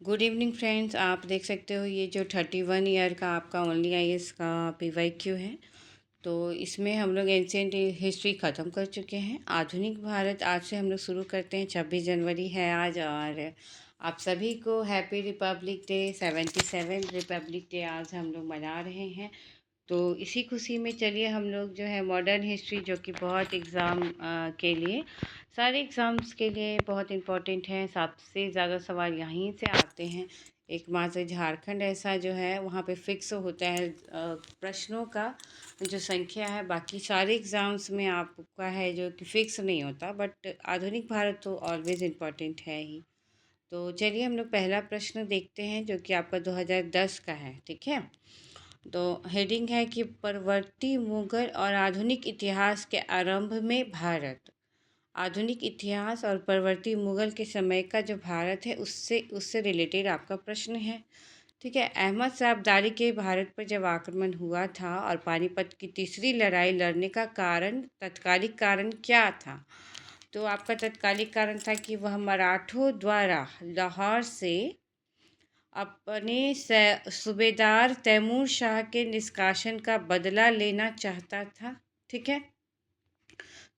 Good evening friends. आप देख सकते हो ये जो 31 ईयर का आपका ओनली आईएएस का पीवाईक्यू है। तो इसमें हम लोग एंशियंट हिस्ट्री ख़त्म कर चुके हैं। आधुनिक भारत आज से हम लोग शुरू करते हैं। 26 जनवरी है आज और आप सभी को happy Republic day. 77 Republic day आज हम लोग मना रहे हैं। तो इसी खुशी में चलिए हम लोग जो है मॉडर्न हिस्ट्री, जो कि बहुत एग्ज़ाम के लिए, सारे एग्ज़ाम्स के लिए बहुत इम्पोर्टेंट है। सबसे ज़्यादा सवाल यहीं से आते हैं। एकमात्र झारखंड ऐसा जो है वहाँ पे फिक्स होता है प्रश्नों का जो संख्या है। बाकी सारे एग्ज़ाम्स में आपका है जो कि फिक्स नहीं होता, बट आधुनिक भारत तो ऑलवेज़ इम्पोर्टेंट है ही। तो चलिए हम लोग पहला प्रश्न देखते हैं जो कि आपका 2010 का है। ठीक है, तो हेडिंग है कि परवर्ती मुगल और आधुनिक इतिहास के आरंभ में भारत। आधुनिक इतिहास और परवर्ती मुगल के समय का जो भारत है उससे उससे रिलेटेड आपका प्रश्न है। ठीक है, अहमद शाह अब्दाली के भारत पर जब आक्रमण हुआ था और पानीपत की तीसरी लड़ाई लड़ने का कारण, तत्कालिक कारण क्या था? तो आपका तत्कालिक कारण था कि वह मराठों द्वारा लाहौर से अपने सूबेदार तैमूर शाह के निष्कासन का बदला लेना चाहता था। ठीक है,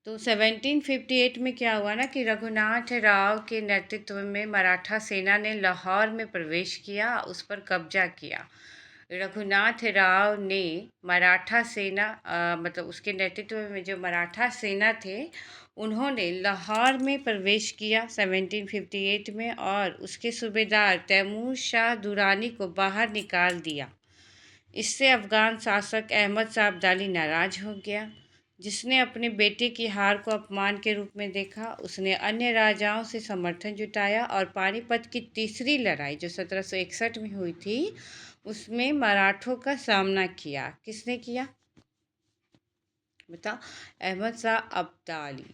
तो 1758 में क्या हुआ ना कि रघुनाथ राव के नेतृत्व में मराठा सेना ने लाहौर में प्रवेश किया, उस पर कब्जा किया। रघुनाथ राव ने मराठा सेना मतलब उसके नेतृत्व में जो मराठा सेना थे उन्होंने लाहौर में प्रवेश किया 1758 में, और उसके सूबेदार तैमूर शाह दुरानी को बाहर निकाल दिया। इससे अफगान शासक अहमद शाह अब्दाली नाराज हो गया, जिसने अपने बेटे की हार को अपमान के रूप में देखा। उसने अन्य राजाओं से समर्थन जुटाया और पानीपत की तीसरी लड़ाई जो 1761 में हुई थी उसमें मराठों का सामना किया। किसने किया बताओ? अहमद शाह अब्दाली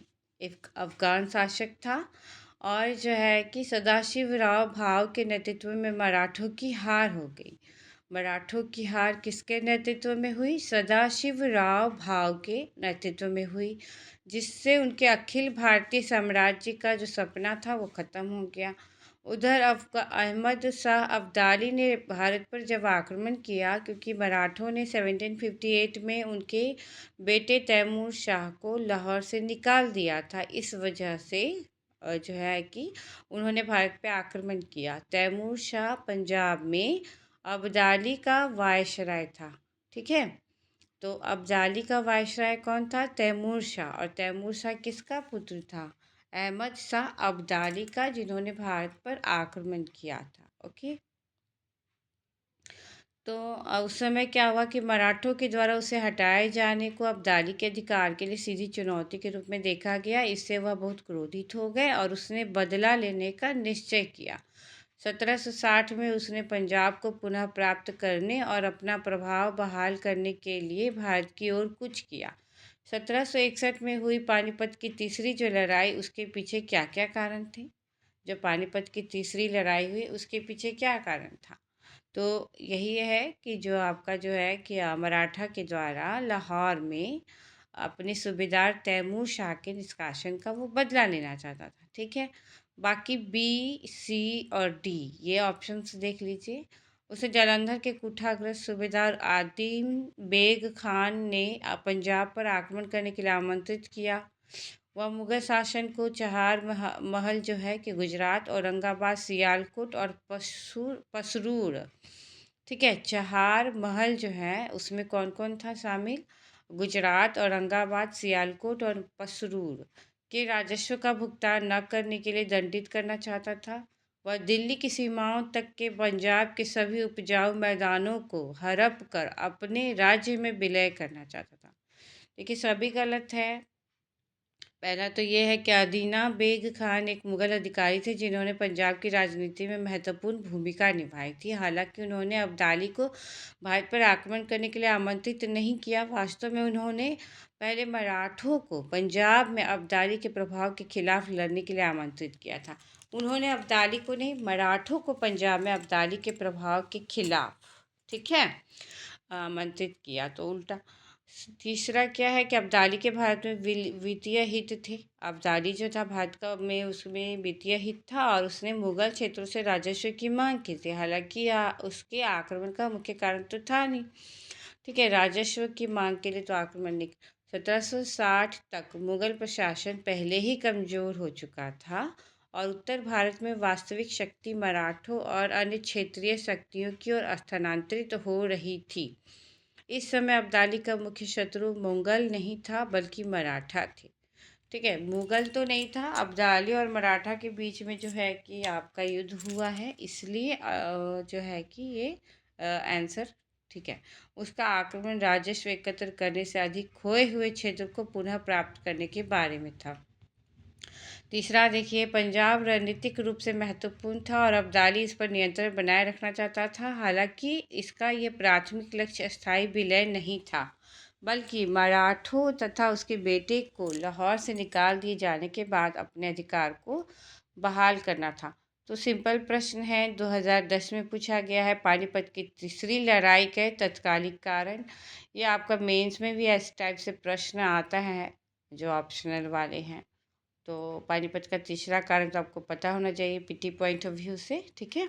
एक अफगान शासक था, और जो है कि सदाशिव राव भाव के नेतृत्व में मराठों की हार हो गई। मराठों की हार किसके नेतृत्व में हुई? सदाशिव राव भाव के नेतृत्व में हुई, जिससे उनके अखिल भारतीय साम्राज्य का जो सपना था वो ख़त्म हो गया। उधर अहमद शाह अब्दाली ने भारत पर जब आक्रमण किया, क्योंकि मराठों ने 1758 में उनके बेटे तैमूर शाह को लाहौर से निकाल दिया था, इस वजह से जो है कि उन्होंने भारत पे आक्रमण किया। तैमूर शाह पंजाब में अब्दाली का वायसराय था। ठीक है, तो अब्दाली का वायसराय कौन था? तैमूर शाह। और तैमूर शाह किसका पुत्र था? अहमद शाह अब्दाली का, जिन्होंने भारत पर आक्रमण किया था। ओके, तो उस समय क्या हुआ कि मराठों के द्वारा उसे हटाए जाने को अब्दाली के अधिकार के लिए सीधी चुनौती के रूप में देखा गया। इससे वह बहुत क्रोधित हो गए और उसने बदला लेने का निश्चय किया। 1760 में उसने पंजाब को पुनः प्राप्त करने और अपना प्रभाव बहाल करने के लिए भारत की ओर कूच किया। 1761 में हुई पानीपत की तीसरी जो लड़ाई, उसके पीछे क्या क्या कारण थे? जो पानीपत की तीसरी लड़ाई हुई उसके पीछे क्या कारण था? तो यही है कि जो आपका जो है कि मराठा के द्वारा लाहौर में अपने सूबेदार तैमूर शाह के निष्कासन का वो बदला लेना चाहता था। ठीक है, बाकी बी, सी और डी ये ऑप्शंस देख लीजिए। उसे जालंधर के कुठाग्रस्त सूबेदार आदिम बेग खान ने पंजाब पर आक्रमण करने के लिए आमंत्रित किया। वह मुगल शासन को चहार महल जो है कि गुजरात, औरंगाबाद, सियालकोट और पसरूर। ठीक है, चहार महल जो है उसमें कौन कौन था शामिल? गुजरात, औरंगाबाद, सियालकोट और पसरूर के राजस्व का भुगतान न करने के लिए दंडित करना चाहता था। वह दिल्ली की सीमाओं तक के पंजाब के सभी उपजाऊ मैदानों को हड़प कर अपने राज्य में विलय करना चाहता था। देखिए, सभी गलत है। पहला तो ये है कि अदीना बेग खान एक मुगल अधिकारी थे जिन्होंने पंजाब की राजनीति में महत्वपूर्ण भूमिका निभाई थी। हालांकि उन्होंने अब्दाली को भारत पर आक्रमण करने के लिए आमंत्रित नहीं किया। वास्तव में उन्होंने पहले मराठों को पंजाब में अब्दाली के प्रभाव के खिलाफ लड़ने के लिए आमंत्रित किया था। उन्होंने अब्दाली को नहीं, मराठों को पंजाब में अब्दाली के प्रभाव के खिलाफ, ठीक है, आमंत्रित किया। तो उल्टा तीसरा क्या है कि अब्दाली के भारत में वित्तीय हित थे। अब्दाली जो था भारत का में उसमें वित्तीय हित था और उसने मुगल क्षेत्रों से राजस्व की मांग की थी। हालांकि उसके आक्रमण का मुख्य कारण तो था नहीं। ठीक है, राजस्व की मांग के लिए तो आक्रमण नहीं। 1760 तक मुगल प्रशासन पहले ही कमजोर हो चुका था और उत्तर भारत में वास्तविक शक्ति मराठों और अन्य क्षेत्रीय शक्तियों की ओर स्थानांतरित हो रही थी। इस समय अब्दाली का मुख्य शत्रु मुगल नहीं था बल्कि मराठा थे। ठीक है, मुगल तो नहीं था, अब्दाली और मराठा के बीच में जो है कि आपका युद्ध हुआ है, इसलिए जो है कि ये आंसर ठीक है। उसका आक्रमण राजस्व एकत्र करने से अधिक खोए हुए क्षेत्र को पुनः प्राप्त करने के बारे में था। तीसरा देखिए, पंजाब रणनीतिक रूप से महत्वपूर्ण था और अब्दाली इस पर नियंत्रण बनाए रखना चाहता था। हालांकि इसका ये प्राथमिक लक्ष्य अस्थायी विलय नहीं था, बल्कि मराठों तथा उसके बेटे को लाहौर से निकाल दिए जाने के बाद अपने अधिकार को बहाल करना था। तो सिंपल प्रश्न है, 2010 में पूछा गया है, पानीपत की तीसरी लड़ाई के तत्कालिक कारण। ये आपका मेंस में भी इस टाइप से प्रश्न आता है जो ऑप्शनल वाले हैं। तो पानीपत का तीसरा कारण तो आपको पता होना चाहिए पीटी पॉइंट ऑफ व्यू से। ठीक है,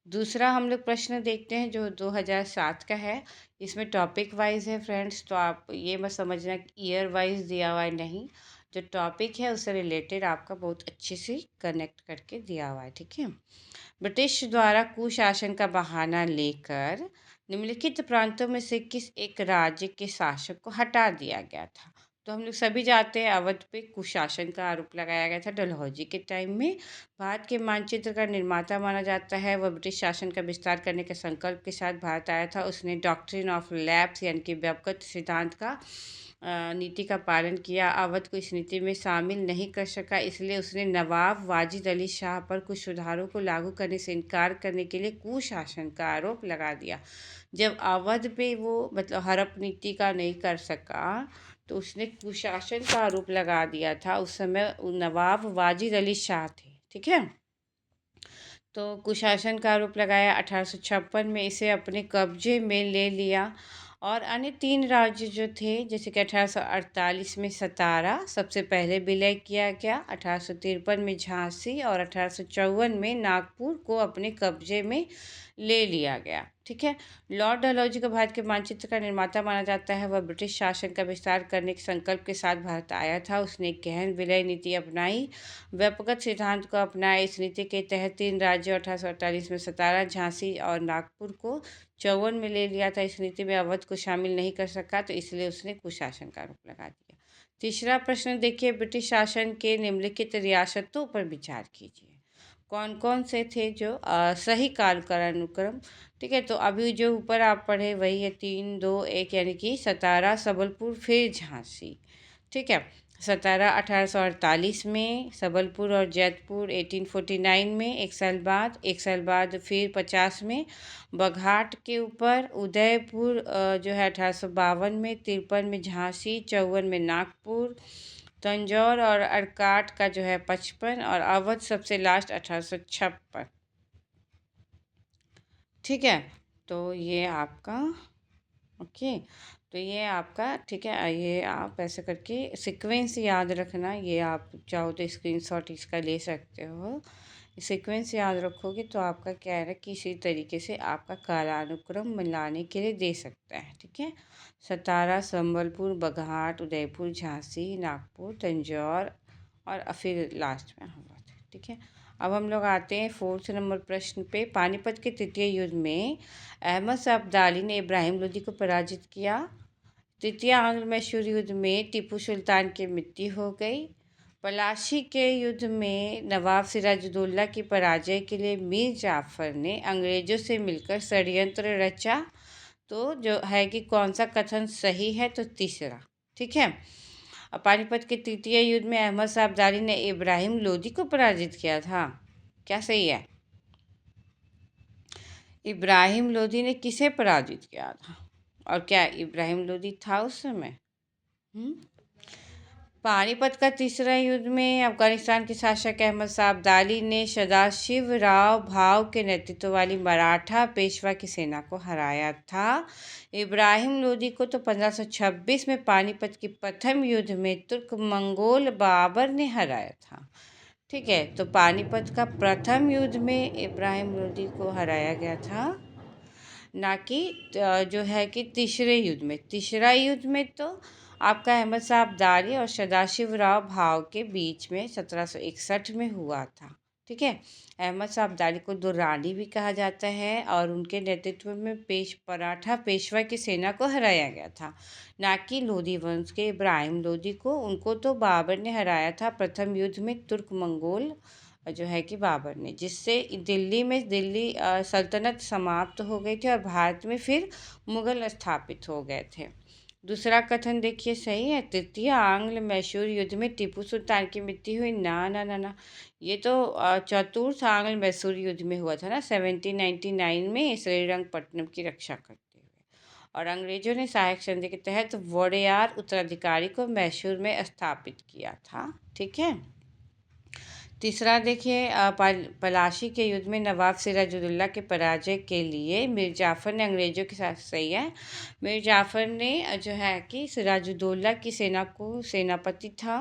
दूसरा हम लोग प्रश्न देखते हैं जो 2007 का है। इसमें टॉपिक वाइज है फ्रेंड्स, तो आप ये मत समझना कि ईयर वाइज दिया हुआ है, नहीं। जो टॉपिक है उससे रिलेटेड आपका बहुत अच्छे से कनेक्ट करके दिया हुआ है। ठीक है, ब्रिटिश द्वारा कुशासन का बहाना लेकर निम्नलिखित प्रांतों में से किस एक राज्य के शासक को हटा दिया गया था। तो हम लोग सभी जानते हैं अवध पे कुशासन का आरोप लगाया गया था डलहौजी के टाइम में। भारत के मानचित्र का निर्माता माना जाता है। वह ब्रिटिश शासन का विस्तार करने के संकल्प के साथ भारत आया था। उसने डॉक्ट्रिन ऑफ लैप्स यानी कि व्यापक सिद्धांत का नीति का पालन किया। अवध को इस नीति में शामिल नहीं कर सका, इसलिए उसने नवाब वाजिद अली शाह पर कुछ सुधारों को लागू करने से इनकार करने के लिए कुशासन का आरोप लगा दिया। जब अवध पे वो मतलब हड़प नीति का नहीं कर सका, तो उसने कुशासन का आरोप लगा दिया था। उस समय नवाब वाजिद अली शाह थे। ठीक है, तो कुशासन का आरोप लगाया। 1856 में इसे अपने कब्जे में ले लिया और अन्य तीन राज्य जो थे, जैसे कि 1848 में सतारा सबसे पहले विलय किया गया, 1853 में झांसी और 1854 में नागपुर को अपने कब्जे में ले लिया गया। ठीक है, लॉर्ड डलहौजी को भारत के मानचित्र का निर्माता माना जाता है। वह ब्रिटिश शासन का विस्तार करने के संकल्प के साथ भारत आया था। उसने एक गहन विलय नीति अपनाई, व्यापक सिद्धांत को अपनाया। इस नीति के तहत तीन राज्यों 1848 में सतारा, झांसी और नागपुर को 54 में ले लिया था। इस नीति में अवध को शामिल नहीं कर सका, तो इसलिए उसने कुशासन का आरोप लगा दिया। तीसरा प्रश्न देखिए, ब्रिटिश शासन के निम्नलिखित रियासतों पर विचार कीजिए। कौन कौन से थे जो सही कालक्रम। ठीक है, तो अभी जो ऊपर आप पढ़े वही है, 3, 2, 1, यानी कि सतारा, सबलपुर, फिर झांसी। ठीक है, सतारा 1848 में, सबलपुर और जैतपुर 1849 में, एक साल बाद फिर 50 में, बघाट के ऊपर उदयपुर जो है 1852 में, 53 में झांसी, 54 में नागपुर, तंजौर और अर्काट का जो है 55 और अवध सबसे लास्ट 1856। ठीक है, तो ये आपका ओके, तो ये आपका ठीक है। ये आप ऐसे करके सीक्वेंस याद रखना। ये आप चाहो तो स्क्रीनशॉट इसका ले सकते हो। सीक्वेंस याद रखोगे तो आपका क्या है ना कि इसी तरीके से आपका कालानुक्रम मिलाने के लिए दे सकता है। ठीक है, सतारा, संबलपुर, बघाट, उदयपुर, झांसी, नागपुर, तंजौर और फिर लास्ट में अवध। ठीक है, अब हम लोग आते हैं 4th नंबर प्रश्न पे। पानीपत के तृतीय युद्ध में अहमद शाह अब्दाली ने इब्राहिम लोदी को पराजित किया। तृतीय आंग्ल मैसूर युद्ध में टीपू सुल्तान की मृत्यु हो गई। पलाशी के युद्ध में नवाब सिराजुद्दौला की पराजय के लिए मीर जाफर ने अंग्रेजों से मिलकर षड्यंत्र रचा। तो जो है कि कौन सा कथन सही है, तो तीसरा। ठीक है, और पानीपत के तृतीय युद्ध में अहमद शाह अब्दाली ने इब्राहिम लोदी को पराजित किया था। क्या सही है? इब्राहिम लोदी ने किसे पराजित किया था और क्या इब्राहिम लोदी था उस समय? पानीपत का तीसरा युद्ध में अफगानिस्तान के शासक अहमद शाह अब्दाली ने सदाशिवराव भाऊ के नेतृत्व वाली मराठा पेशवा की सेना को हराया था। इब्राहिम लोदी को तो 1526 में पानीपत के प्रथम युद्ध में तुर्क मंगोल बाबर ने हराया था। ठीक है, तो पानीपत का प्रथम युद्ध में इब्राहिम लोदी को हराया गया था, ना कि जो है कि तीसरा युद्ध में तो आपका अहमद शाह अब्दाली और सदाशिवराव भाऊ के बीच में 1761 में हुआ था। ठीक है, अहमद शाह अब्दाली को दुर्रानी भी कहा जाता है और उनके नेतृत्व में मराठा पेशवा की सेना को हराया गया था, ना कि लोदी वंश के इब्राहिम लोदी को। उनको तो बाबर ने हराया था प्रथम युद्ध में तुर्क मंगोल जो है कि बाबर ने, जिससे दिल्ली सल्तनत समाप्त हो गई थी और भारत में फिर मुगल स्थापित हो गए थे। दूसरा कथन देखिए सही है। तृतीय आंग्ल मैसूर युद्ध में टीपू सुल्तान की मृत्यु हुई। ना ना ना ना, ये तो चतुर्थ आंग्ल मैसूर युद्ध में हुआ था ना, 1799 में श्रीरंगपट्टनम की रक्षा करते हुए। और अंग्रेजों ने सहायक संधि के तहत वोडेयार उत्तराधिकारी को मैसूर में स्थापित किया था। ठीक है, तीसरा देखिए, पलाशी के युद्ध में नवाब सिराजुद्दौला के पराजय के लिए मीर जाफ़र ने अंग्रेज़ों के साथ, सही है, मीर जाफ़र ने जो है कि सिराजुद्दौला की सेना को सेनापति था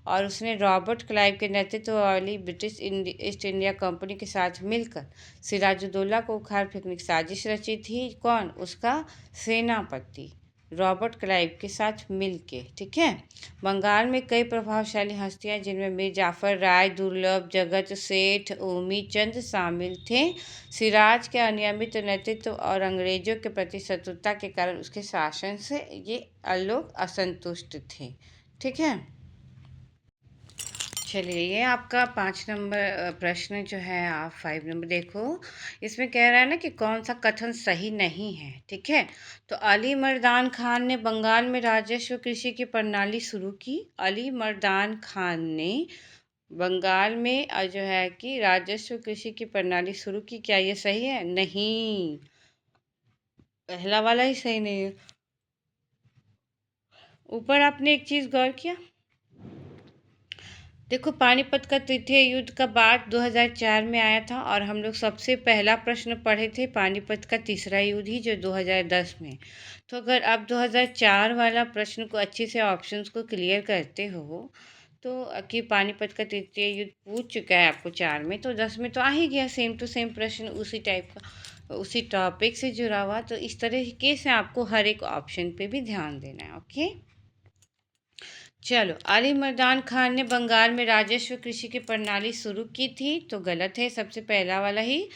और उसने रॉबर्ट क्लाइव के नेतृत्व वाली ब्रिटिश ईस्ट इंडिया कंपनी के साथ मिलकर सिराजुद्दौला को उखाड़ फेंकने की साजिश रची थी। कौन? उसका सेनापति रॉबर्ट क्लाइव के साथ मिलके। ठीक है, बंगाल में कई प्रभावशाली हस्तियां जिनमें मीर जाफ़र राय, दुर्लभ, जगत सेठ, ओमी चंद शामिल थे। सिराज के अनियमित नेतृत्व और अंग्रेजों के प्रति शत्रुता के कारण उसके शासन से ये लोग असंतुष्ट थे। ठीक है, चलिए ये आपका 5 नंबर प्रश्न जो है, आप 5 नंबर देखो। इसमें कह रहा है ना कि कौन सा कथन सही नहीं है। ठीक है, तो अली मर्दान खान ने बंगाल में राजस्व कृषि की प्रणाली शुरू की। अली मर्दान खान ने बंगाल में जो है कि राजस्व कृषि की प्रणाली शुरू की। क्या ये सही है? नहीं, पहला वाला ही सही नहीं है। ऊपर आपने एक चीज़ गौर किया, देखो पानीपत का तृतीय युद्ध का बाद 2004 में आया था और हम लोग सबसे पहला प्रश्न पढ़े थे पानीपत का तीसरा युद्ध ही, जो 2010 में। तो अगर आप 2004 वाला प्रश्न को अच्छे से ऑप्शंस को क्लियर करते हो तो कि पानीपत का तृतीय युद्ध पूछ चुका है आपको 4 में, तो 10 में तो आ ही गया सेम टू सेम प्रश्न उसी टाइप का, उसी टॉपिक से जुड़ा हुआ। तो इस तरीके से आपको हर एक ऑप्शन पे भी ध्यान देना है। ओके, चलो, अली मर्दान खान ने बंगाल में राजस्व कृषि की प्रणाली शुरू की थी, तो गलत है, सबसे पहला वाला ही।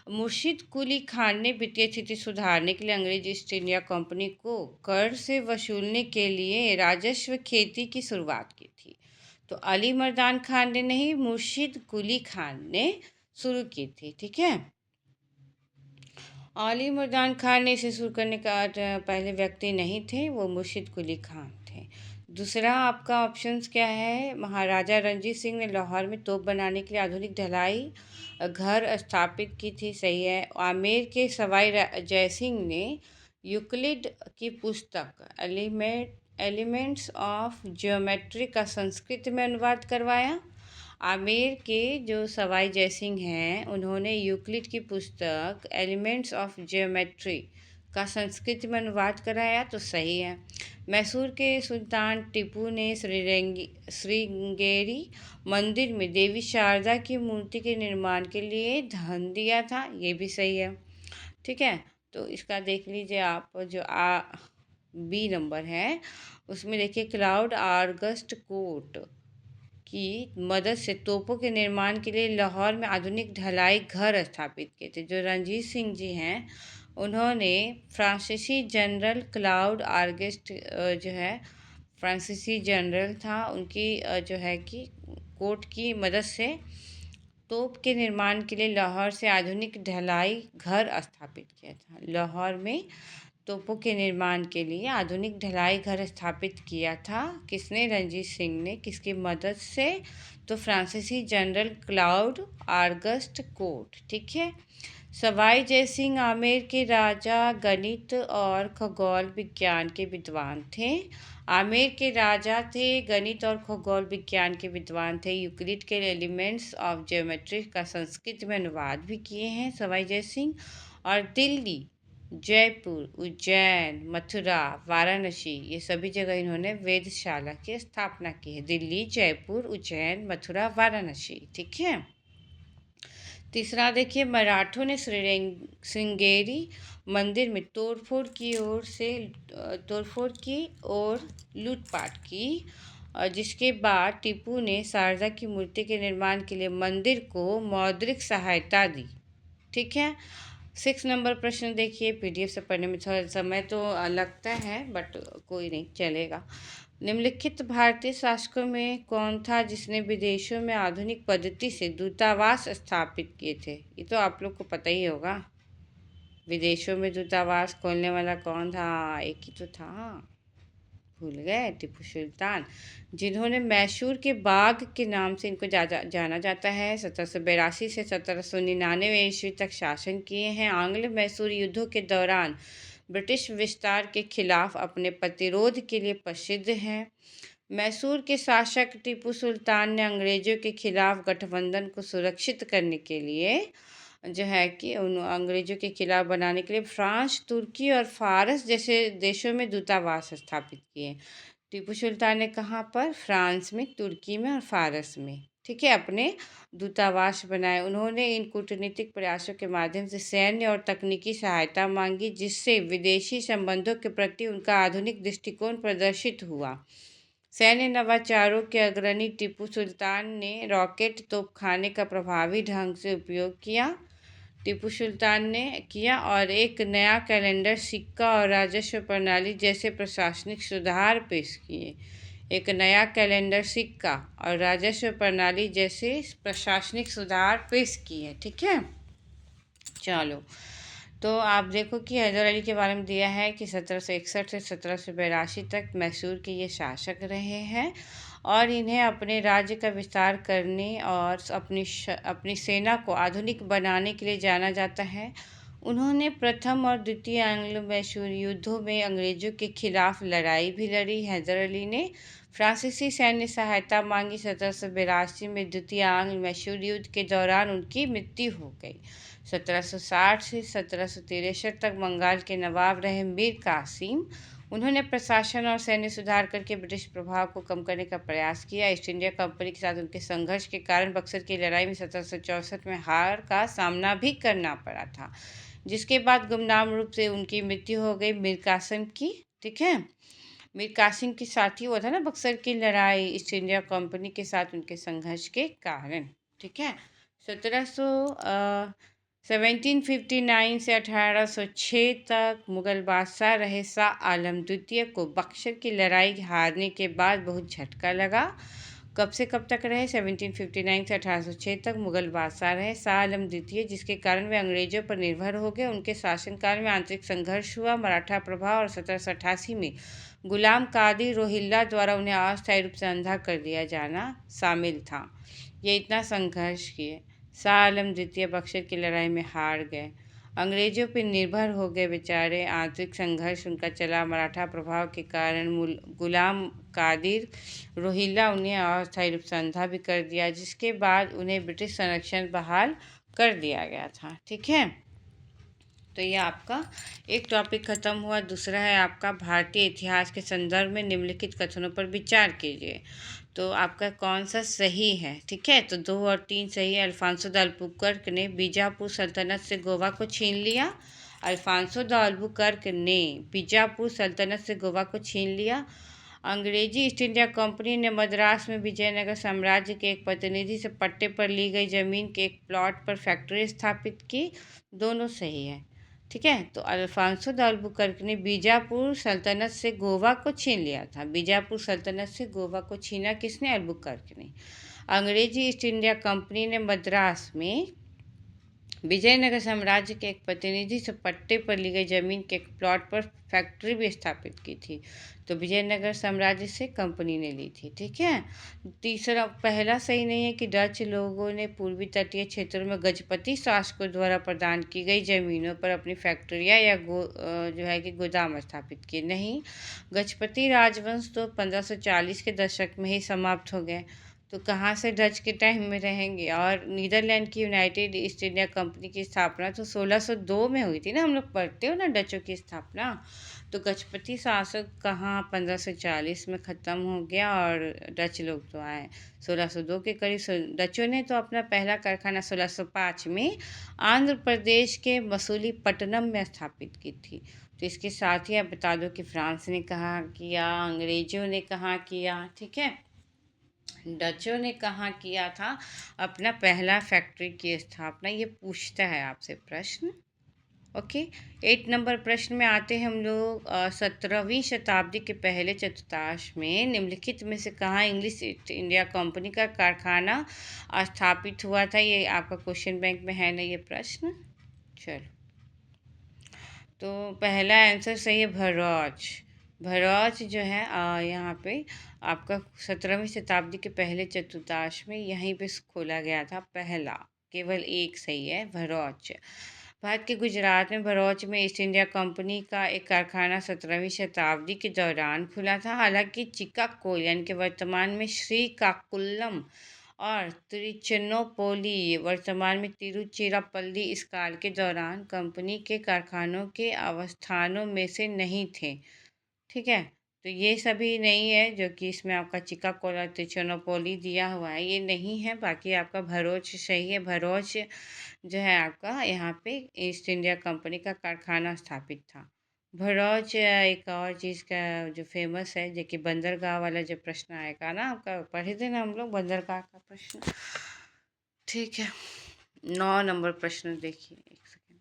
मुर्शिद कुली खान ने वित्तीय स्थिति सुधारने के लिए अंग्रेज ईस्ट इंडिया कंपनी को कर से वसूलने के लिए राजस्व खेती की शुरुआत की थी। तो अली मर्दान खान ने नहीं, मुर्शिद कुली खान ने शुरू की थी। ठीक है, अली मर्दान खान ने इसे शुरू करने का पहले व्यक्ति नहीं थे, वो मुर्शिद कुली खान थे। दूसरा आपका ऑप्शंस क्या है? महाराजा रणजीत सिंह ने लाहौर में तोप बनाने के लिए आधुनिक ढलाई घर स्थापित की थी। सही है। आमेर के सवाई जयसिंह ने यूक्लिड की पुस्तक एलिमेंट्स ऑफ ज्योमेट्री का संस्कृत में अनुवाद करवाया। आमेर के जो सवाई जयसिंह हैं उन्होंने यूक्लिड की पुस्तक एलिमेंट्स ऑफ ज्योमेट्री का संस्कृत में अनुवाद कराया, तो सही है। मैसूर के सुल्तान टीपू ने श्रृंगेरी मंदिर में देवी शारदा की मूर्ति के निर्माण के लिए धन दिया था, ये भी सही है। ठीक है, तो इसका देख लीजिए आप, जो बी नंबर है उसमें देखिए, क्लाउड आर्गस्ट कोट की मदद से तोपों के निर्माण के लिए लाहौर में आधुनिक ढलाई घर स्थापित किए थे। जो रणजीत सिंह जी हैं उन्होंने फ्रांसीसी जनरल क्लाउड आर्गस्ट जो है फ्रांसीसी जनरल था, उनकी जो है कि कोर्ट की मदद से तोप के निर्माण के लिए लाहौर से आधुनिक ढलाई घर स्थापित किया था। लाहौर में तोपों के निर्माण के लिए आधुनिक ढलाई घर स्थापित किया था। किसने? रणजीत सिंह ने। किसकी मदद से? तो फ्रांसीसी जनरल क्लाउड ऑगस्ट कोट। ठीक है। सवाई जयसिंह आमेर के राजा गणित और खगोल विज्ञान के विद्वान थे। आमेर के राजा थे, गणित और खगोल विज्ञान के विद्वान थे। यूक्लिड के एलिमेंट्स ऑफ ज्योमेट्री का संस्कृत में अनुवाद भी किए हैं सवाई जयसिंह। और दिल्ली, जयपुर, उज्जैन, मथुरा, वाराणसी, ये सभी जगह इन्होंने वेधशाला की स्थापना की है। दिल्ली, जयपुर, उज्जैन, मथुरा, वाराणसी। ठीक है। तीसरा देखिए, मराठों ने श्रृंगेरी मंदिर में तोड़फोड़ की और लूटपाट की, और जिसके बाद टीपू ने शारदा की मूर्ति के निर्माण के लिए मंदिर को मौद्रिक सहायता दी। ठीक है। 6 नंबर प्रश्न देखिए, PDF से पढ़ने में थोड़ा समय तो लगता है, बट कोई नहीं, चलेगा। निम्नलिखित भारतीय शासकों में कौन था जिसने विदेशों में आधुनिक पद्धति से दूतावास स्थापित किए थे? ये तो आप लोग को पता ही होगा। विदेशों में दूतावास खोलने वाला कौन था? एक ही तो था, भूल गए, टीपू सुल्तान, जिन्होंने मैसूर के बाग के नाम से इनको जाना जाता है। 1782 से 1799 ईस्वी तक शासन किए हैं। आंग्ल मैसूर युद्धों के दौरान ब्रिटिश विस्तार के खिलाफ अपने प्रतिरोध के लिए प्रसिद्ध हैं। मैसूर के शासक टीपू सुल्तान ने अंग्रेजों के खिलाफ गठबंधन को सुरक्षित करने के लिए जो है कि उन अंग्रेजों के खिलाफ बनाने के लिए फ्रांस, तुर्की और फारस जैसे देशों में दूतावास स्थापित किए। टीपू सुल्तान ने कहाँ पर? फ्रांस में, तुर्की में और फारस में। ठीक है, अपने दूतावास बनाए। उन्होंने इन कूटनीतिक प्रयासों के माध्यम से सैन्य और तकनीकी सहायता मांगी, जिससे विदेशी संबंधों के प्रति उनका आधुनिक दृष्टिकोण प्रदर्शित हुआ। सैन्य नवाचारों के अग्रणी टीपू सुल्तान ने रॉकेट तोपखाने का प्रभावी ढंग से उपयोग किया। टीपू सुल्तान ने किया और एक नया कैलेंडर, सिक्का और राजस्व प्रणाली जैसे प्रशासनिक सुधार पेश किए। एक नया कैलेंडर, सिक्का और राजस्व प्रणाली जैसे प्रशासनिक सुधार पेश किए। ठीक है। चलो, तो आप देखो कि हैदर अली के बारे में दिया है कि 1761 से 1782 तक मैसूर के ये शासक रहे हैं, और इन्हें अपने राज्य का विस्तार करने और अपनी सेना को आधुनिक बनाने के लिए जाना जाता है। उन्होंने प्रथम और द्वितीय एंग्लो मैसूर युद्धों में अंग्रेजों के खिलाफ लड़ाई भी लड़ी। हैदर अली ने फ्रांसीसी सैन्य सहायता मांगी। 1782 में द्वितीय एंग्लो मैसूर युद्ध के दौरान उनकी मृत्यु हो गई। 1760 से 1763 तक बंगाल के नवाब रहे मीर कासिम। उन्होंने प्रशासन और सैन्य सुधार करके ब्रिटिश प्रभाव को कम करने का प्रयास किया। ईस्ट इंडिया कंपनी के साथ उनके संघर्ष के कारण बक्सर की लड़ाई में 1764 में हार का सामना भी करना पड़ा था, जिसके बाद गुमनाम रूप से उनकी मृत्यु हो गई मीर कासिम की। ठीक है। मीर कासिम के साथ ही हुआ था ना बक्सर की लड़ाई, ईस्ट इंडिया कंपनी के साथ उनके संघर्ष के कारण। ठीक है। 1759 से 1806 तक मुगल बादशाह रहे शाह आलम द्वितीय को बक्सर की लड़ाई हारने के बाद बहुत झटका लगा। कब से कब तक रहे? 1759 से 1806 तक मुगल बादशाह रहे शाह आलम द्वितीय, जिसके कारण वे अंग्रेजों पर निर्भर हो गए। उनके शासनकाल में आंतरिक संघर्ष हुआ, मराठा प्रभाव, और 1788 में गुलाम कादिर रोहिल्ला द्वारा उन्हें अस्थायी रूप से अंधा कर दिया जाना शामिल था। ये इतना संघर्ष किए। शाह आलम द्वितीय बक्सर की लड़ाई में हार गए, अंग्रेजों पर निर्भर हो गए बेचारे। आंतरिक संघर्ष उनका चला, मराठा प्रभाव के कारण गुलाम कादिर रोहिल्ला उन्हें अस्थायी रूप से अंधा भी कर दिया, जिसके बाद उन्हें ब्रिटिश संरक्षण बहाल कर दिया गया था। ठीक है। तो ये आपका एक टॉपिक खत्म हुआ। दूसरा है आपका भारतीय इतिहास के संदर्भ में निम्नलिखित कथनों पर विचार कीजिए। तो आपका कौन सा सही है? ठीक है, तो 2 और 3 सही है। अल्फांसो द अल्बुकर्क ने बीजापुर सल्तनत से गोवा को छीन लिया। अल्फांसो द अल्बुकर्क ने बीजापुर सल्तनत से गोवा को छीन लिया। अंग्रेजी ईस्ट इंडिया कंपनी ने मद्रास में विजयनगर साम्राज्य के एक प्रतिनिधि से पट्टे पर ली गई जमीन के एक प्लॉट पर फैक्ट्री स्थापित की। दोनों सही है। ठीक है। तो अल्फांसो द अल्बुकर्क ने बीजापुर सल्तनत से गोवा को छीन लिया था। बीजापुर सल्तनत से गोवा को छीना किसने? अल्बुकर्क ने। अंग्रेजी ईस्ट इंडिया कंपनी ने मद्रास में विजयनगर साम्राज्य के एक प्रतिनिधि से पट्टे पर ली गई जमीन के एक प्लॉट पर फैक्ट्री भी स्थापित की थी। तो विजयनगर साम्राज्य से कंपनी ने ली थी। ठीक है। तीसरा, पहला सही नहीं है कि डच लोगों ने पूर्वी तटीय क्षेत्रों में गजपति शासकों द्वारा प्रदान की गई जमीनों पर अपनी फैक्ट्रियाँ या जो है कि गोदाम स्थापित किए। नहीं, गजपति राजवंश तो 1540 के दशक में ही समाप्त हो गए, तो कहाँ से डच के टाइम में रहेंगे। और नीदरलैंड की यूनाइटेड ईस्ट इंडिया कंपनी की स्थापना तो 1602 में हुई थी ना, हम लोग पढ़ते हो ना डचों की स्थापना। तो गजपति शासक कहाँ 1540 में ख़त्म हो गया और डच लोग तो आए 1602 के करीब। डचों ने तो अपना पहला कारखाना 1605 में आंध्र प्रदेश के मसूलीपट्टनम में स्थापित की थी। तो इसके साथ ही आप बता दो कि फ्रांस ने कहाँ किया, अंग्रेजों ने कहाँ किया। ठीक है, डचों ने कहाँ किया था अपना पहला फैक्ट्री की स्थापना, ये पूछता है आपसे प्रश्न। ओके। 8 नंबर प्रश्न में आते हैं हम लोग। 17वीं शताब्दी के पहले चतुर्थांश में निम्नलिखित में से कहाँ इंग्लिश ईस्ट इंडिया कंपनी का कारखाना स्थापित हुआ था। ये आपका क्वेश्चन बैंक में है ना ये प्रश्न। चलो, तो पहला आंसर सही है भरौच। भरौच जो है यहाँ पे आपका 17वीं शताब्दी के पहले चतुर्थांश में यहीं पे खोला गया था पहला। केवल एक सही है, भरौच। भारत के गुजरात में भरौच में ईस्ट इंडिया कंपनी का एक कारखाना 17वीं शताब्दी के दौरान खुला था। हालांकि चिकागो यानी कि वर्तमान में श्रीकाकुलम और तिरुचिन्नपोली वर्तमान में तिरुचिरापल्ली इस काल के दौरान कंपनी के कारखानों के अवस्थानों में से नहीं थे। ठीक है, तो ये सभी नहीं है जो कि इसमें आपका चिकागो और तिरुचिन्नपोली दिया हुआ है, ये नहीं है। बाकी आपका भरूच सही है। भरूच जो है आपका यहाँ पे ईस्ट इंडिया कंपनी का कारखाना स्थापित था। भरूच एक और चीज़ का जो फेमस है, जो कि बंदरगाह वाला जो प्रश्न आएगा ना आपका, पढ़े थे ना हम लोग बंदरगाह का प्रश्न। ठीक है, 9 नंबर प्रश्न देखिए, एक सेकेंड।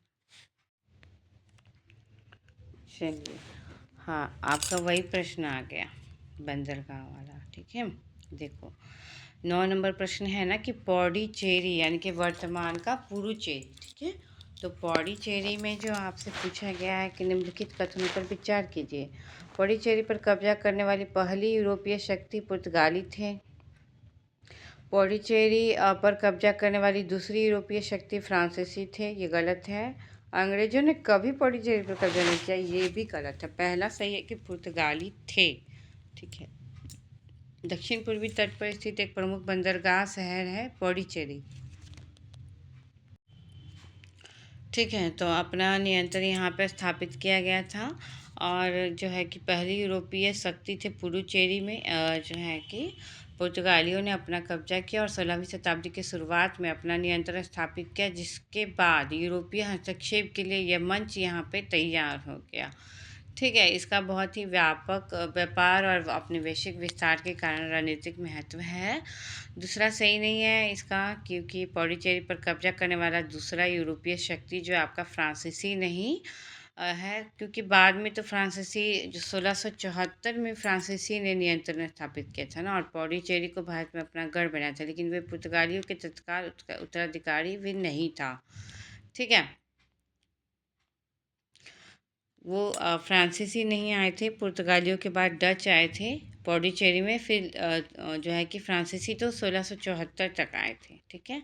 चलिए, हाँ आपका वही प्रश्न आ गया बंदरगाह वाला। ठीक है, देखो 9 नंबर प्रश्न है ना कि पौडीचेरी यानी कि वर्तमान का पुडुचेरी। ठीक है, तो पौडीचेरी में जो आपसे पूछा गया है कि निम्नलिखित कथनों पर विचार कीजिए। पौडीचेरी पर कब्जा करने वाली पहली यूरोपीय शक्ति पुर्तगाली थे। पौडीचेरी पर कब्जा करने वाली दूसरी यूरोपीय शक्ति फ्रांसीसी थे, ये गलत है। अंग्रेजों ने कभी पौडीचेरी पर कब्जा नहीं किया, ये भी गलत है। पहला सही है कि पुर्तगाली थे। ठीक है, दक्षिण पूर्वी तट पर स्थित एक प्रमुख बंदरगाह शहर है पौडीचेरी। ठीक है, तो अपना नियंत्रण यहाँ पर स्थापित किया गया था और जो है कि पहली यूरोपीय शक्ति थे पुडुचेरी में जो है कि पुर्तगालियों ने अपना कब्जा किया और 16वीं शताब्दी की शुरुआत में अपना नियंत्रण स्थापित किया, जिसके बाद यूरोपीय हस्तक्षेप के लिए यह मंच यहाँ पे तैयार हो गया। ठीक है, इसका बहुत ही व्यापक व्यापार और अपने वैश्विक विस्तार के कारण रणनीतिक महत्व है। दूसरा सही नहीं है इसका, क्योंकि पौडीचेरी पर कब्जा करने वाला दूसरा यूरोपीय शक्ति जो आपका फ्रांसीसी नहीं है, क्योंकि बाद में तो फ्रांसीसी जो 1674 में फ्रांसीसी ने नियंत्रण स्थापित किया था ना, और पौडीचेरी को भारत में अपना गढ़ बनाया था, लेकिन वे पुर्तगालियों के तत्काल उत्तराधिकारी भी नहीं था। ठीक है, वो फ्रांसीसी नहीं आए थे, पुर्तगालियों के बाद डच आए थे पौडीचेरी में। फिर जो है कि फ्रांसीसी तो 1674 तक आए थे। ठीक है,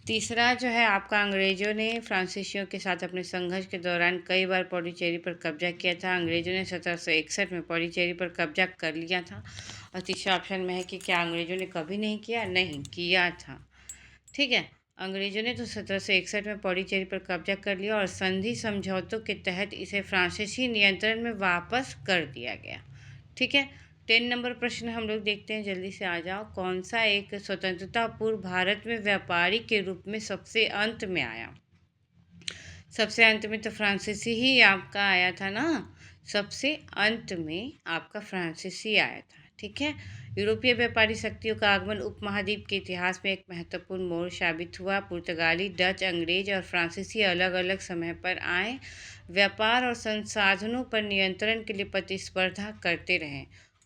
तीसरा जो है आपका अंग्रेज़ों ने फ्रांसीसियों के साथ अपने संघर्ष के दौरान कई बार पौडीचेरी पर कब्जा किया था। अंग्रेज़ों ने 1761 में पौडीचेरी पर कब्जा कर लिया था। और तीसरा ऑप्शन में है कि क्या अंग्रेज़ों ने कभी नहीं किया, नहीं किया था। ठीक है, अंग्रेजों ने तो 1761 में पौडीचेरी पर कब्जा कर लिया और संधि समझौतों के तहत इसे फ्रांसीसी नियंत्रण में वापस कर दिया गया। ठीक है, 10 नंबर प्रश्न हम लोग देखते हैं, जल्दी से आ जाओ। कौन सा एक स्वतंत्रता पूर्व भारत में व्यापारी के रूप में सबसे अंत में आया? सबसे अंत में तो फ्रांसीसी ही आपका आया था ना, सबसे अंत में आपका फ्रांसीसी आया था। ठीक है, यूरोपीय व्यापारी शक्तियों का आगमन उपमहाद्वीप के इतिहास में एक महत्वपूर्ण मोड़ साबित हुआ। पुर्तगाली, डच, अंग्रेज और फ्रांसीसी अलग अलग समय पर आए, व्यापार और संसाधनों पर नियंत्रण के लिए प्रतिस्पर्धा करते रहे।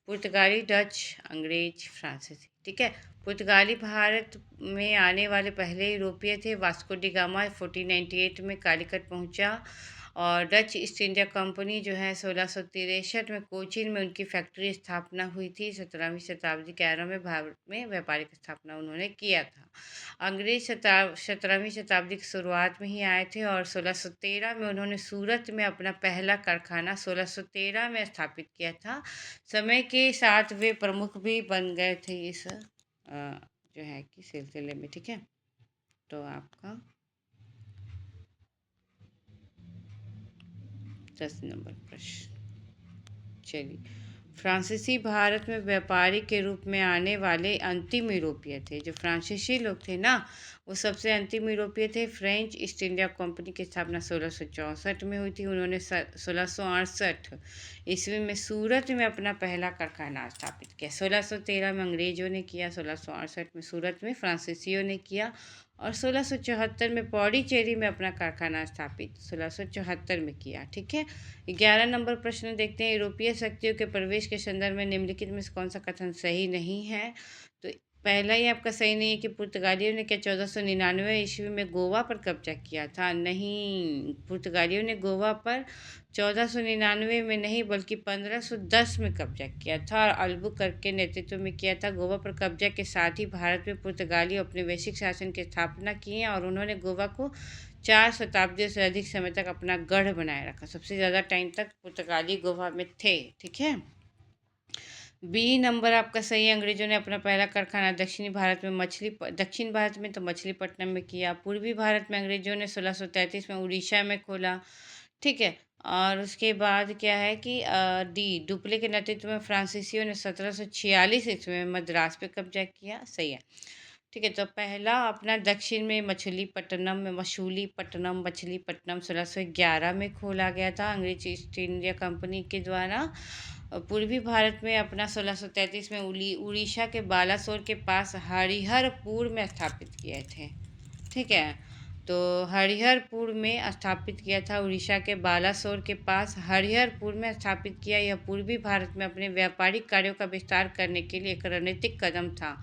पुर्तगाली, डच, अंग्रेज, फ्रांसीसी। ठीक है। पुर्तगाली भारत में आने वाले पहले यूरोपीय थे। वास्को डी गामा 1498 में कालीकट पहुंचा, और डच ईस्ट इंडिया कंपनी जो है 1663 में कोचीन में उनकी फैक्ट्री स्थापना हुई थी। 17वीं शताब्दी के आरंभ में भारत में व्यापारिक स्थापना उन्होंने किया था। अंग्रेज 17वीं शताब्दी की शुरुआत में ही आए थे, और 1613 में उन्होंने सूरत में अपना पहला कारखाना 1613 में स्थापित किया था। समय के साथ वे प्रमुख भी बन गए थे इस जो है कि सिलसिले में, ठीक है। तो आपका 10 नंबर प्रश्न। चलिए, फ्रांसीसी भारत में व्यापारी के रूप में आने वाले अंतिम यूरोपीय थे। जो फ्रांसीसी लोग थे ना, वो सबसे अंतिम यूरोपीय थे। फ्रेंच ईस्ट इंडिया कंपनी की स्थापना 1664 में हुई थी। उन्होंने 1668 ईस्वी में सूरत में अपना पहला कारखाना स्थापित किया। 1613 में अंग्रेजों ने किया, 1668 में सूरत में फ्रांसीसियों ने किया, और 1674 में पौडीचेरी में अपना कारखाना स्थापित 1674 में किया, ठीक है। 11 नंबर प्रश्न देखते हैं। यूरोपीय शक्तियों के प्रवेश के संदर्भ में निम्नलिखित में से कौन सा कथन सही नहीं है? तो पहला ही आपका सही नहीं है कि पुर्तगालियों ने क्या 1499 ईस्वी में गोवा पर कब्जा किया था? नहीं, पुर्तगालियों ने गोवा पर 1499 में नहीं बल्कि 1510 में कब्जा किया था, और अल्बुकर्क के नेतृत्व में किया था। गोवा पर कब्जा के साथ ही भारत में पुर्तगाली अपने वैश्विक शासन की स्थापना की है, और उन्होंने गोवा को 4 शताब्दियों से अधिक समय तक अपना गढ़ बनाए रखा। सबसे ज़्यादा टाइम तक पुर्तगाली गोवा में थे, ठीक है। बी नंबर आपका सही है। अंग्रेजों ने अपना पहला कारखाना दक्षिण भारत में तो मछलीपट्टनम में किया। पूर्वी भारत में अंग्रेजों ने 1633 में उड़ीसा में खोला, ठीक है। और उसके बाद क्या है कि डी डुप्ले के नेतृत्व में फ्रांसीसियों ने 1746 ईस्वी में मद्रास पे कब्जा किया, सही है, ठीक है। तो पहला अपना दक्षिण में मछलीपट्टनम 1611 में खोला गया था अंग्रेज ईस्ट इंडिया कंपनी के द्वारा। पूर्वी भारत में अपना 1633 में उड़ीसा के बालासोर के पास हरिहरपुर में स्थापित किए थे, ठीक है। तो हरिहरपुर में स्थापित किया था, उड़ीसा के बालासोर के पास हरिहरपुर में स्थापित किया। यह पूर्वी भारत में अपने व्यापारिक कार्यों का विस्तार करने के लिए एक रणनीतिक कदम था।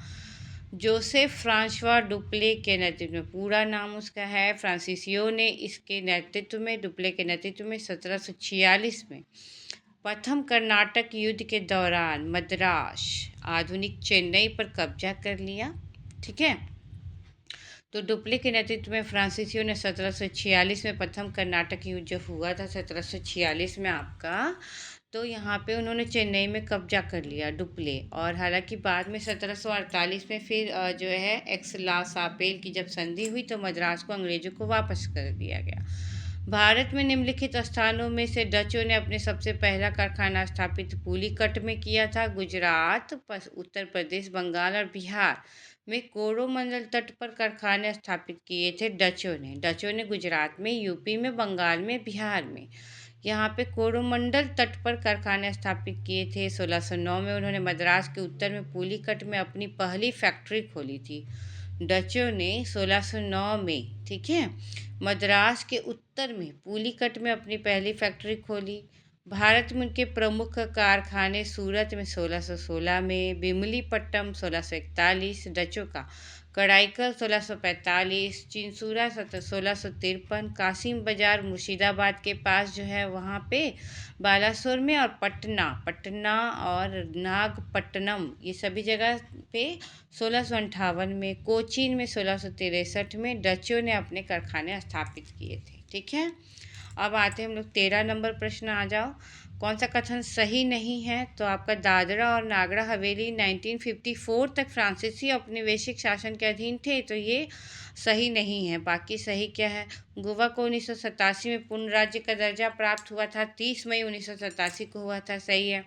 जोसेफ फ्रांसवा डुप्ले के नेतृत्व में, पूरा नाम उसका है, फ्रांसीसियों ने इसके नेतृत्व में, डुप्ले के नेतृत्व में 1746 में प्रथम कर्नाटक युद्ध के दौरान मद्रास, आधुनिक चेन्नई पर कब्जा कर लिया, ठीक है। तो डुप्ले के नेतृत्व में फ्रांसीसियों ने 1746 में प्रथम कर्नाटक युद्ध जो हुआ था 1746 में आपका, तो यहाँ पे उन्होंने चेन्नई में कब्जा कर लिया डुप्ले। और हालांकि बाद में 1748 में फिर जो है एक्स-ला-सापेल की जब संधि हुई तो मद्रास को अंग्रेजों को वापस कर दिया गया। भारत में निम्नलिखित स्थानों में से डचों ने अपने सबसे पहला कारखाना स्थापित पुलिकट में किया था। गुजरात, उत्तर प्रदेश, बंगाल और बिहार में कोरोमंडल तट पर कारखाने स्थापित किए थे डचों ने गुजरात में, यूपी में, बंगाल में, बिहार में। यहाँ पे कोरोमंडल तट पर कारखाने स्थापित किए थे। 1609 में उन्होंने मद्रास के उत्तर में पुलिकट में अपनी पहली फैक्ट्री खोली थी। डचों ने 1609 में, ठीक है, मद्रास के उत्तर में पुलिकट में अपनी पहली फैक्ट्री खोली। भारत में उनके प्रमुख कारखाने सूरत में 1616 में, बिमलीपट्टम 1641 डचों का, कड़ाईकल 1645, चिंसूरा 1653, कासिम बाजार मुर्शिदाबाद के पास जो है वहाँ पे बालासोर में, और पटना और नागपट्टनम ये सभी जगह पे 1658 में, कोचीन में 1663 में डचों ने अपने कारखाने स्थापित किए थे, ठीक है। अब आते हैं हम लोग 13 नंबर प्रश्न, आ जाओ। कौन सा कथन सही नहीं है? तो आपका दादरा और नागरा हवेली 1954 तक फ्रांसीसी औपनिवेशिक शासन के अधीन थे, तो ये सही नहीं है। बाकी सही क्या है? गोवा को 1987 में पूर्ण राज्य का दर्जा प्राप्त हुआ था, 30 मई 1987 को हुआ था, सही है।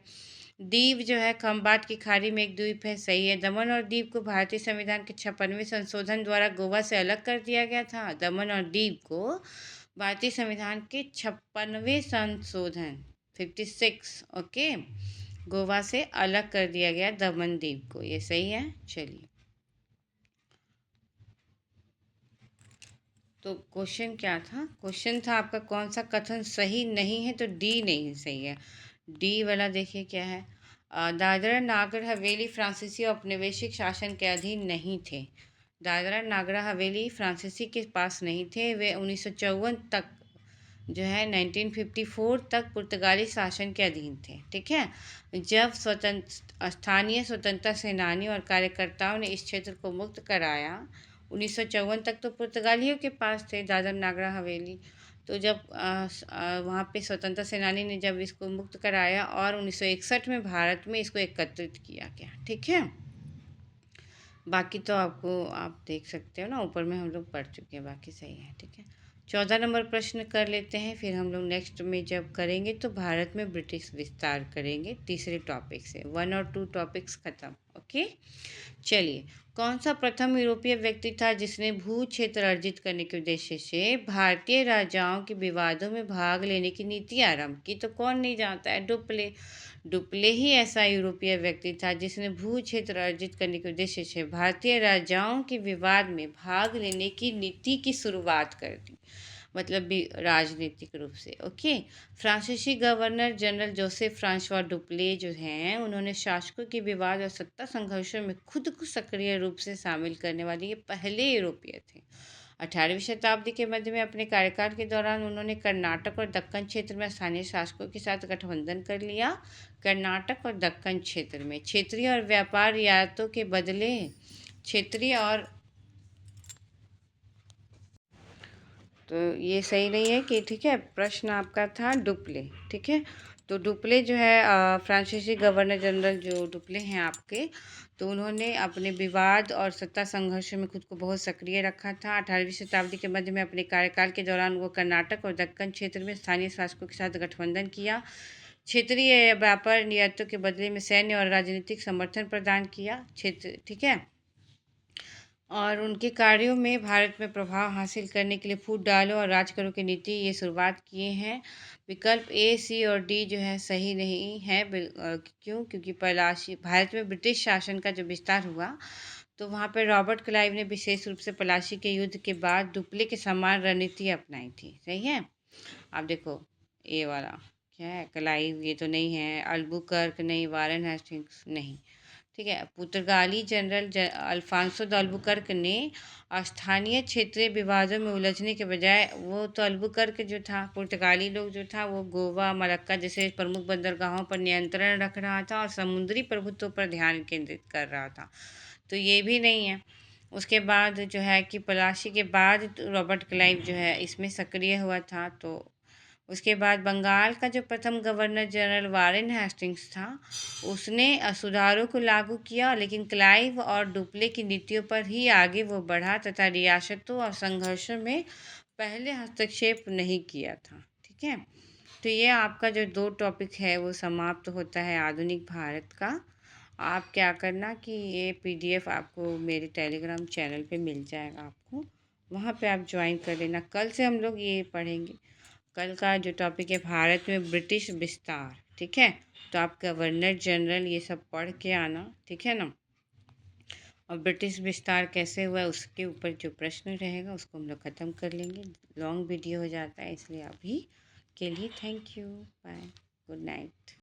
दीव जो है खंबात की खाड़ी में एक द्वीप है, सही है। दमन और दीव को भारतीय संविधान के 56वें संशोधन द्वारा गोवा से अलग कर दिया गया था। दमन और दीव को भारतीय संविधान के 56वें संशोधन 56, ओके, गोवा से अलग कर दिया गया दमन दीव को, ये सही है। चलिए, तो क्वेश्चन क्या था? क्वेश्चन था आपका कौन सा कथन सही नहीं है, तो डी नहीं सही है। डी वाला देखिए क्या है। दादरा नागर हवेली फ्रांसीसी औपनिवेशिक शासन के अधीन नहीं थे। दादरा नागर हवेली फ्रांसीसी के पास नहीं थे। वे 1954 तक जो है 1954 तक पुर्तगाली शासन के अधीन थे। ठीक है। जब स्थानीय स्वतंत्रता सेनानी और कार्यकर्ताओं ने इस क्षेत्र को मुक्त कराया, 1954 तक तो पुर्तगालियों के पास थे दादर नागर हवेली। तो जब वहाँ पे स्वतंत्रता सेनानी ने जब इसको मुक्त कराया और 1961 में भारत में इसको एकत्रित किया गया। ठीक है। बाकी तो आपको आप देख सकते हो ना, ऊपर में हम लोग पढ़ चुके हैं, बाकी सही है। ठीक है। 14 नंबर प्रश्न कर लेते हैं, फिर हम लोग नेक्स्ट में जब करेंगे तो भारत में ब्रिटिश विस्तार करेंगे तीसरे टॉपिक से। 1 और 2 टॉपिक्स खत्म। ओके। चलिए, कौन सा प्रथम यूरोपीय व्यक्ति था जिसने भू क्षेत्र अर्जित करने के उद्देश्य से भारतीय राजाओं के विवादों में भाग लेने की नीति आरंभ की? तो कौन नहीं जानता है, डुप्ले। डुप्ले ही ऐसा यूरोपीय व्यक्ति था जिसने भू क्षेत्र अर्जित करने के उद्देश्य से भारतीय राजाओं के विवाद में भाग लेने की नीति की शुरुआत कर दी, मतलब भी राजनीतिक रूप से। ओके। फ्रांसीसी governor general Joseph Francois Dupleix जो हैं, उन्होंने शासकों के विवाद और सत्ता संघर्षों में खुद को सक्रिय रूप से शामिल करने वाले ये पहले यूरोपीय थे। 18वीं शताब्दी के मध्य में अपने कार्यकाल के दौरान उन्होंने कर्नाटक और दक्कन क्षेत्र में स्थानीय शासकों के साथ गठबंधन कर लिया। कर्नाटक और दक्कन क्षेत्र में क्षेत्रीय और व्यापार रियायतों के बदले क्षेत्रीय और तो ये सही नहीं है कि ठीक है, प्रश्न आपका था डुप्ले। ठीक है। तो डुप्ले जो है फ्रांसीसी गवर्नर जनरल जो डुप्ले हैं आपके, तो उन्होंने अपने विवाद और सत्ता संघर्ष में खुद को बहुत सक्रिय रखा था। 18वीं शताब्दी के मध्य में अपने कार्यकाल के दौरान वो कर्नाटक और दक्कन क्षेत्र में स्थानीय शासकों के साथ गठबंधन किया। क्षेत्रीय व्यापार रियायतों के बदले में सैन्य और राजनीतिक समर्थन प्रदान किया क्षेत्र। ठीक है। और उनके कार्यों में भारत में प्रभाव हासिल करने के लिए फूट डालो और राज करो की नीति ये शुरुआत किए हैं। विकल्प ए, सी और डी जो है सही नहीं है। क्यों? क्योंकि पलाशी भारत में ब्रिटिश शासन का जो विस्तार हुआ तो वहाँ पर रॉबर्ट क्लाइव ने विशेष रूप से पलाशी के युद्ध के बाद डुप्ले के समान रणनीति अपनाई थी। सही है। आप देखो, ए वाला क्या है, क्लाइव ये तो नहीं है, अल्बुकर्क नहीं, वारेन हेस्टिंग्स नहीं। ठीक है। पुर्तगाली जनरल अल्फांसो द अल्बुकर्क ने स्थानीय क्षेत्रीय विवादों में उलझने के बजाय, वो तो अल्बुकर्क जो था, पुर्तगाली लोग जो था वो गोवा मलक्का जैसे प्रमुख बंदरगाहों पर नियंत्रण रख रहा था और समुद्री प्रभुत्व पर ध्यान केंद्रित कर रहा था। तो ये भी नहीं है। उसके बाद जो है कि पलाशी के बाद रॉबर्ट क्लाइव जो है इसमें सक्रिय हुआ था। तो उसके बाद बंगाल का जो प्रथम गवर्नर जनरल वारेन हेस्टिंग्स था, उसने सुधारों को लागू किया, लेकिन क्लाइव और डुप्ले की नीतियों पर ही आगे वो बढ़ा तथा रियासतों और संघर्षों में पहले हस्तक्षेप नहीं किया था। ठीक है। तो ये आपका जो 2 टॉपिक है वो समाप्त होता है आधुनिक भारत का। आप क्या करना कि ये पीडीएफ आपको मेरे टेलीग्राम चैनल पे मिल जाएगा आपको, वहाँ पे आप ज्वाइन कर लेना। कल से हम लोग ये पढ़ेंगे। कल का जो टॉपिक है भारत में ब्रिटिश विस्तार। ठीक है। तो आप गवर्नर जनरल ये सब पढ़ के आना। ठीक है ना। और ब्रिटिश विस्तार कैसे हुआ उसके ऊपर जो प्रश्न रहेगा उसको हम लोग ख़त्म कर लेंगे। लॉन्ग वीडियो हो जाता है, इसलिए अभी के लिए thank you, bye, good night.